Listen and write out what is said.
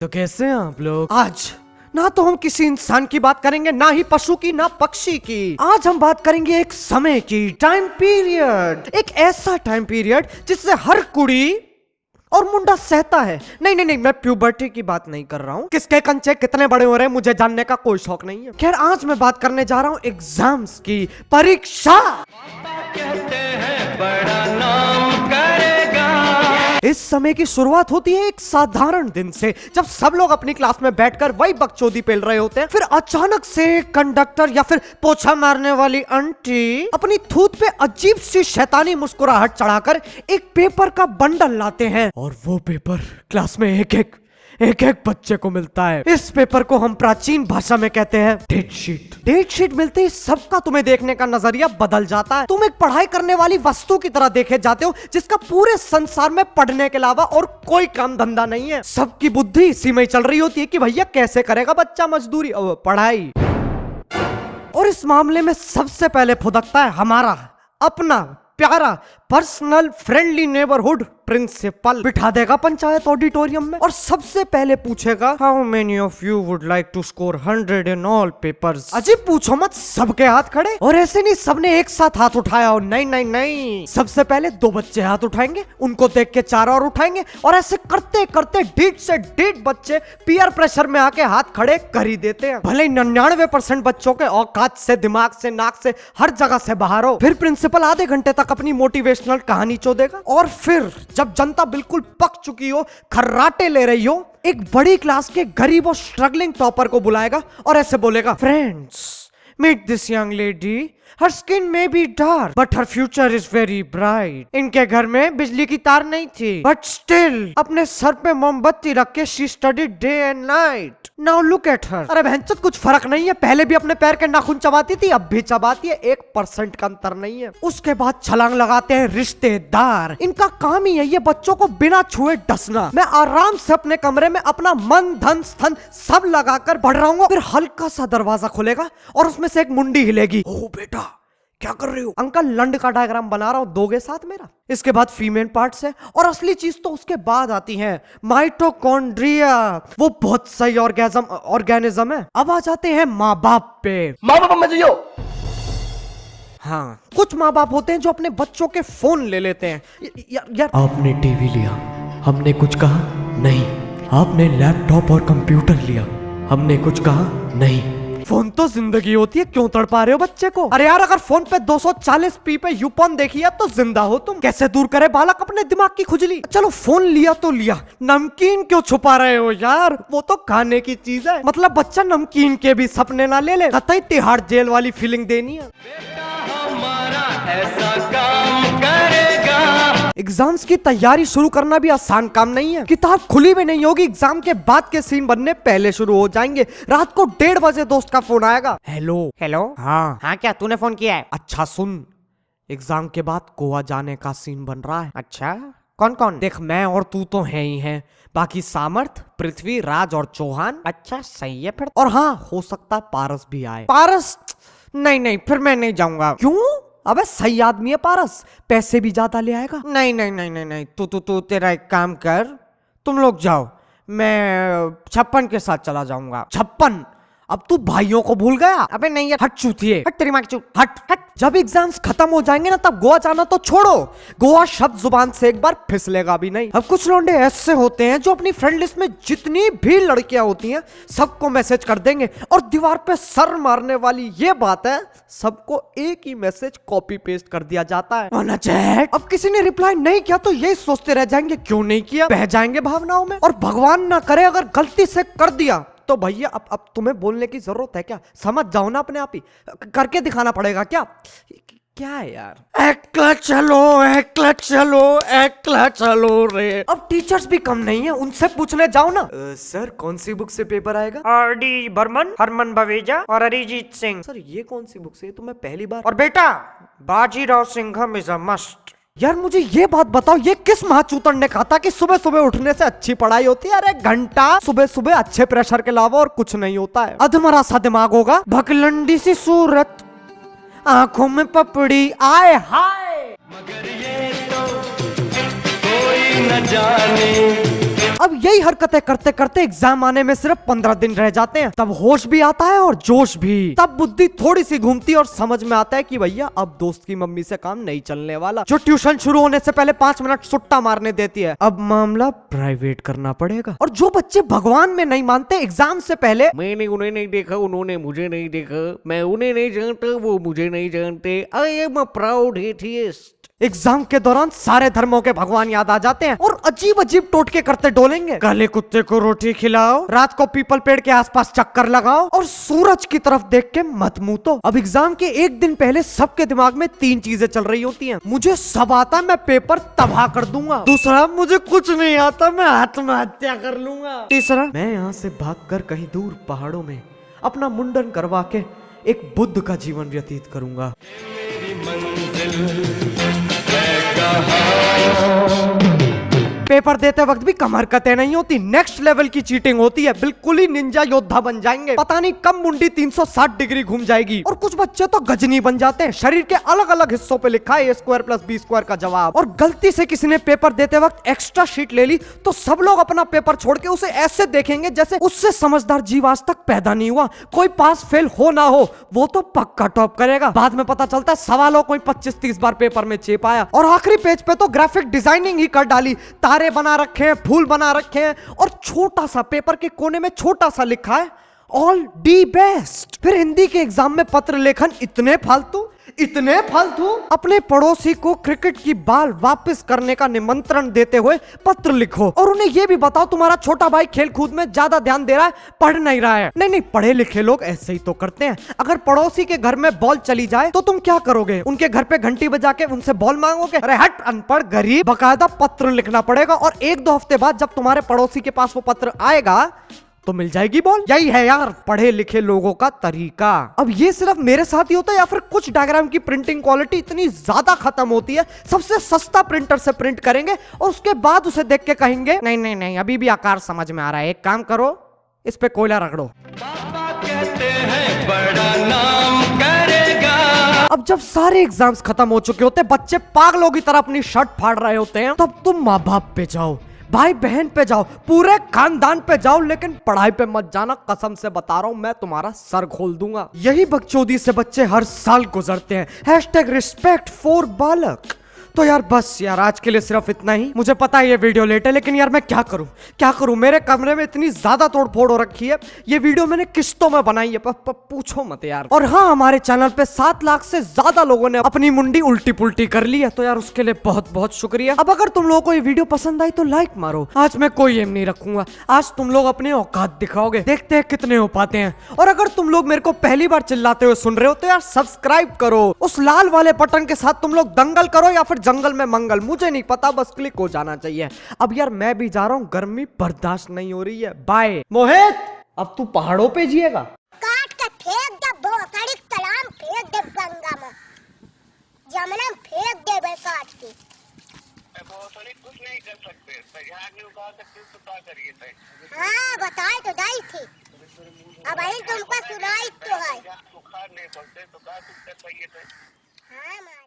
तो कैसे हैं आप लोग? आज ना तो हम किसी इंसान की बात करेंगे, ना ही पशु की, ना पक्षी की। आज हम बात करेंगे एक समय की, टाइम पीरियड। एक ऐसा टाइम पीरियड जिससे हर कुड़ी और मुंडा सहता है। नहीं नहीं नहीं, मैं प्यूबर्टी की बात नहीं कर रहा हूँ। किसके कंचे कितने बड़े हो रहे हैं मुझे जानने का कोई शौक नहीं है। खैर, आज मैं बात करने जा रहा हूँ एग्जाम्स की, परीक्षा। कहते हैं बड़ा नाम करेगा। इस समय की शुरुआत होती है एक साधारण दिन से, जब सब लोग अपनी क्लास में बैठकर वही बकचोदी पेल रहे होते हैं। फिर अचानक से कंडक्टर या फिर पोछा मारने वाली आंटी अपनी थूत पे अजीब सी शैतानी मुस्कुराहट चढ़ाकर एक पेपर का बंडल लाते हैं, और वो पेपर क्लास में एक एक बच्चे को मिलता है। इस पेपर को हम प्राचीन भाषा में कहते हैं डेट शीट। डेट शीट मिलते ही सबका तुम्हें देखने का नजरिया बदल जाता है। तुम एक पढ़ाई करने वाली वस्तु की तरह देखे जाते हो, जिसका पूरे संसार में पढ़ने के अलावा और कोई काम धंधा नहीं है। सबकी बुद्धि इसी में चल रही होती है कि भैया कैसे करेगा बच्चा मजदूरी और पढ़ाई। और इस मामले में सबसे पहले फुदकता है हमारा अपना प्यारा पर्सनल फ्रेंडली नेबरहुड प्रिंसिपल। बिठा देगा पंचायत ऑडिटोरियम में और सबसे पहले पूछेगा, how many of you would like to score 100 in all papers. अजीब पूछो मत, सबके हाथ खड़े। और ऐसे नहीं सबने एक साथ हाथ उठाया हो, नहीं नहीं नहीं, सबसे पहले 2 बच्चे हाथ उठाएंगे, उनको देख के 4 और उठाएंगे, और ऐसे करते करते 1.5 से 1.5 बच्चे पीयर प्रेशर में आके हाथ खड़े कर ही देते हैं। भले 99% बच्चों के औकात से, दिमाग से, नाक से, हर जगह से बाहर हो। फिर प्रिंसिपल आधे घंटे तक अपनी मोटिवेशनल कहानी चोदेगा, और फिर जब जनता बिल्कुल पक चुकी हो, खर्राटे ले रही हो, एक बड़ी क्लास के गरीब और स्ट्रगलिंग टॉपर को बुलाएगा और ऐसे बोलेगा, friends, meet this young lady, her skin may be dark but her future is very bright. इनके घर में बिजली की तार नहीं थी, बट स्टिल अपने सर पे मोमबत्ती रख के she studied day and night. Now look at her. अरे बहनचोद, कुछ फर्क नहीं है, पहले भी अपने पैर के नाखून चबाती थी, अब भी चबाती है, 1% का अंतर नहीं है। उसके बाद छलांग लगाते हैं रिश्तेदार। इनका काम ही है ये बच्चों को बिना छुए डसना। मैं आराम से अपने कमरे में अपना मन, धन, स्थन सब लगाकर पढ़ रहा हूँ। फिर हल्का सा दरवाजा खुलेगा और उसमें से एक मुंडी हिलेगी। ओ बेटा, क्या कर रहे हो? अंकल, लंड का डायग्राम बना रहा हूं, दोगे साथ मेरा? इसके बाद फीमेल पार्ट्स है, और असली चीज तो उसके बाद आती है, माइटोकॉन्ड्रिया। वो बहुत सही ऑर्गेनिज्म है। अब आ जाते हैं माँ बाप पे। माँ बाप मत जियो। हाँ, कुछ माँ बाप होते हैं जो अपने बच्चों के फोन ले लेते हैं। यार आपने टीवी लिया, हमने कुछ कहा नहीं। आपने लैपटॉप और कंप्यूटर लिया, हमने कुछ कहा नहीं। फोन तो जिंदगी होती है, क्यों तड़पा रहे हो बच्चे को? अरे यार, अगर फोन पे 240p पे यूपॉन देखी है तो जिंदा हो तुम। कैसे दूर करे बालक अपने दिमाग की खुजली? चलो फोन लिया तो लिया, नमकीन क्यों छुपा रहे हो यार? वो तो खाने की चीज है। मतलब बच्चा नमकीन के भी सपने ना ले ले, कतई तिहाड़ जेल वाली फीलिंग देनी है। ऐसा काम करेगा। एग्जाम्स की तैयारी शुरू करना भी आसान काम नहीं है। किताब खुली भी नहीं होगी, एग्जाम के बाद के सीन बनने पहले शुरू हो जाएंगे। रात को 1:30 बजे दोस्त का फोन आएगा। Hello hello. हाँ, क्या तूने फोन किया है? अच्छा सुन, एग्जाम के बाद गोवा जाने का सीन बन रहा है। अच्छा, कौन कौन? देख, मैं और तू तो है ही हैं, बाकी सामर्थ, पृथ्वी, राज और चौहान। अच्छा, सही है फिर। और हाँ, हो सकता है पारस भी आए। पारस? नहीं, फिर मैं नहीं जाऊंगा। क्यों? अबे सही आदमी है पारस, पैसे भी ज्यादा ले आएगा। नहीं, तू तेरा एक काम कर, तुम लोग जाओ, मैं 56 के साथ चला जाऊंगा। 56? अब तू भाइयों को भूल गया? अबे नहीं यार, हट चूतिए, हट तेरी माँ की चूत, हट। जब एग्जाम्स खत्म हो जाएंगे ना, तब गोवा जाना तो छोड़ो, गोवा शब्द जुबान से एक बार फिसलेगा भी नहीं। अब कुछ लौंडे ऐसे होते हैं जो अपनी फ्रेंड लिस्ट में जितनी भी लड़कियां होती हैं सबको मैसेज कर देंगे, और दीवार पे सर मारने वाली ये बात है, सबको एक ही मैसेज कॉपी पेस्ट कर दिया जाता है। अब किसी ने रिप्लाई नहीं किया तो यही सोचते रह जाएंगे क्यों नहीं किया, बह जाएंगे भावनाओं में। और भगवान ना करे अगर गलती से कर दिया तो भैया अब तुम्हें बोलने की जरूरत है क्या? समझ जाओ ना अपने आप ही, करके दिखाना पड़ेगा क्या? क्या है यार? एकला चलो रे। अब टीचर्स भी कम नहीं है, उनसे पूछने जाओ ना। सर, कौन सी बुक से पेपर आएगा? आर.डी. बर्मन, हरमन बवेजा और अरिजीत सिंह। सर, ये कौन सी बुक से? तो मैं पहली बार। और बेटा, Bajirao Singham is a must. यार मुझे ये बात बताओ, ये किस महाचूतन ने कहा था कि सुबह सुबह उठने से अच्छी पढ़ाई होती है? अरे घंटा सुबह सुबह अच्छे प्रेशर के अलावा और कुछ नहीं होता है। अधमरा सा दिमाग होगा, भकलंडी सी सूरत, आंखों में पपड़ी, आए हाय। मगर ये तो कोई न जाने अब यही हरकतें करते करते एग्जाम आने में सिर्फ 15 दिन रह जाते हैं। तब होश भी आता है और जोश भी। तब बुद्धि थोड़ी सी घूमती है और समझ में आता है कि भैया अब दोस्त की मम्मी से काम नहीं चलने वाला, जो ट्यूशन शुरू होने से पहले 5 मिनट सुट्टा मारने देती है। अब मामला प्राइवेट करना पड़ेगा। और जो बच्चे भगवान में नहीं मानते, एग्जाम से पहले मैंने उन्हें नहीं देखा, उन्होंने मुझे नहीं देखा, मैं उन्हें नहीं जानता, वो मुझे नहीं जानते, I am a proud atheist. Exam के दौरान सारे धर्मों के भगवान याद आ जाते हैं और अजीब अजीब टोटके करते डोलेंगे। काले कुत्ते को रोटी खिलाओ, रात को पीपल पेड़ के आसपास चक्कर लगाओ और सूरज की तरफ देख के मत मूतो। अब एग्जाम के एक दिन पहले सबके दिमाग में 3 चीजें चल रही होती हैं। मुझे सब आता, मैं पेपर तबाह कर दूंगा। दूसरा, मुझे कुछ नहीं आता, मैं आत्महत्या कर लूंगा। तीसरा, मैं यहाँ से भागकर कहीं दूर पहाड़ों में अपना मुंडन करवा के एक बुद्ध का जीवन व्यतीत करूंगा। पेपर देते वक्त भी कम हरकतें नहीं होती, नेक्स्ट लेवल की चीटिंग होती है। बिल्कुल ही निंजा योद्धा बन जाएंगे। पता नहीं कब मुंडी 360 डिग्री घूम जाएगी। और कुछ बच्चे तो गजनी बन जाते हैं। शरीर के अलग अलग हिस्सों पे लिखा है A² + B² का जवाब। और गलती से किसी ने पेपर देते वक्त एक्स्ट्रा शीट ले ली तो सब लोग अपना पेपर छोड़ के उसे ऐसे देखेंगे जैसे उससे समझदार जीव आज तक पैदा नहीं हुआ। कोई पास फेल हो ना हो, वो तो पक्का टॉप करेगा। बाद में पता चलता है सवालों कोई 25-30 बार पेपर में चेप आया। और आखिरी पेज पे तो ग्राफिक डिजाइनिंग ही कर डाली, तारे बना रखे हैं, फूल बना रखे हैं और छोटा सा पेपर के कोने में छोटा सा लिखा है ऑल डी बेस्ट। फिर हिंदी के एग्जाम में पत्र लेखन इतने फालतू अपने पड़ोसी को क्रिकेट की बॉल वापस करने का निमंत्रण देते हुए पत्र लिखो और उन्हें यह भी बताओ तुम्हारा छोटा भाई खेल कूद में ज्यादा ध्यान दे रहा है, पढ़ नहीं रहा है। नहीं, पढ़े लिखे लोग ऐसे ही तो करते हैं। अगर पड़ोसी के घर में बॉल चली जाए तो तुम क्या करोगे? उनके घर पे घंटी बजा के उनसे बॉल मांगोगे? अरे हट अनपढ़ गरीब, बकायदा पत्र लिखना पड़ेगा और 1-2 हफ्ते बाद जब तुम्हारे पड़ोसी के पास वो पत्र आएगा तो मिल जाएगी बॉल। यही है यार पढ़े लिखे लोगों का तरीका। अब ये सिर्फ मेरे साथ ही होता है या फिर कुछ डायग्राम की प्रिंटिंग क्वालिटी इतनी ज्यादा खत्म होती है, सबसे सस्ता प्रिंटर से प्रिंट करेंगे और उसके बाद उसे देख के कहेंगे नहीं अभी भी आकार समझ में आ रहा है, एक काम करो इस पे कोयला रगड़ो। पापा कहते हैं बड़ा नाम करेगा। अब जब सारे एग्जाम्स खत्म हो चुके होते, बच्चे पागलों की तरह अपनी शर्ट फाड़ रहे होते हैं, तब तुम माँ बाप पे जाओ, भाई बहन पे जाओ, पूरे खानदान पे जाओ, लेकिन पढ़ाई पे मत जाना। कसम से बता रहा हूं, मैं तुम्हारा सर खोल दूंगा। यही बकचोदी से बच्चे हर साल गुजरते हैं। #respect for बालक। तो यार बस यार आज के लिए सिर्फ इतना ही। मुझे पता है ये वीडियो लेट है, लेकिन यार मैं क्या करूं? मेरे कमरे में इतनी ज्यादा तोड़फोड़ हो रखी है। ये वीडियो मैंने किस्तों में बनाई है, पूछो मत यार। और हाँ, हमारे चैनल पे 7 लाख से ज्यादा लोगों ने अपनी मुंडी उल्टी पुल्टी कर ली है, तो यार उसके लिए बहुत बहुत शुक्रिया। अब अगर तुम लोगों को ये वीडियो पसंद आई तो लाइक मारो। आज मैं कोई एम नहीं रखूंगा, आज तुम लोग अपने औकात दिखाओगे, देखते हैं कितने हो पाते हैं। और अगर तुम लोग मेरे को पहली बार चिल्लाते हुए सुन रहे हो तो यार सब्सक्राइब करो। उस लाल वाले बटन के साथ तुम लोग दंगल करो या फिर जंगल में मंगल, मुझे नहीं पता, बस क्लिक हो जाना चाहिए। अब यार मैं भी जा रहा हूँ, गर्मी बर्दाश्त नहीं हो रही है। बाय। मोहित, अब तू पहाड़ों पे जिएगा। काट के फेंक दे, भोसड़ी तलाम फेंक दे, गंगा में जमुना में फेंक दे बे काट के। भोसड़ी कुछ नहीं कर सकते, झाड़ नहीं उगा सकते तो क्या करिए? हाँ बताए तो दाई थी, अब आई तुमको सुनाई तो है। सुखाड़ नहीं सकते तो क्या कर सकते? हाँ।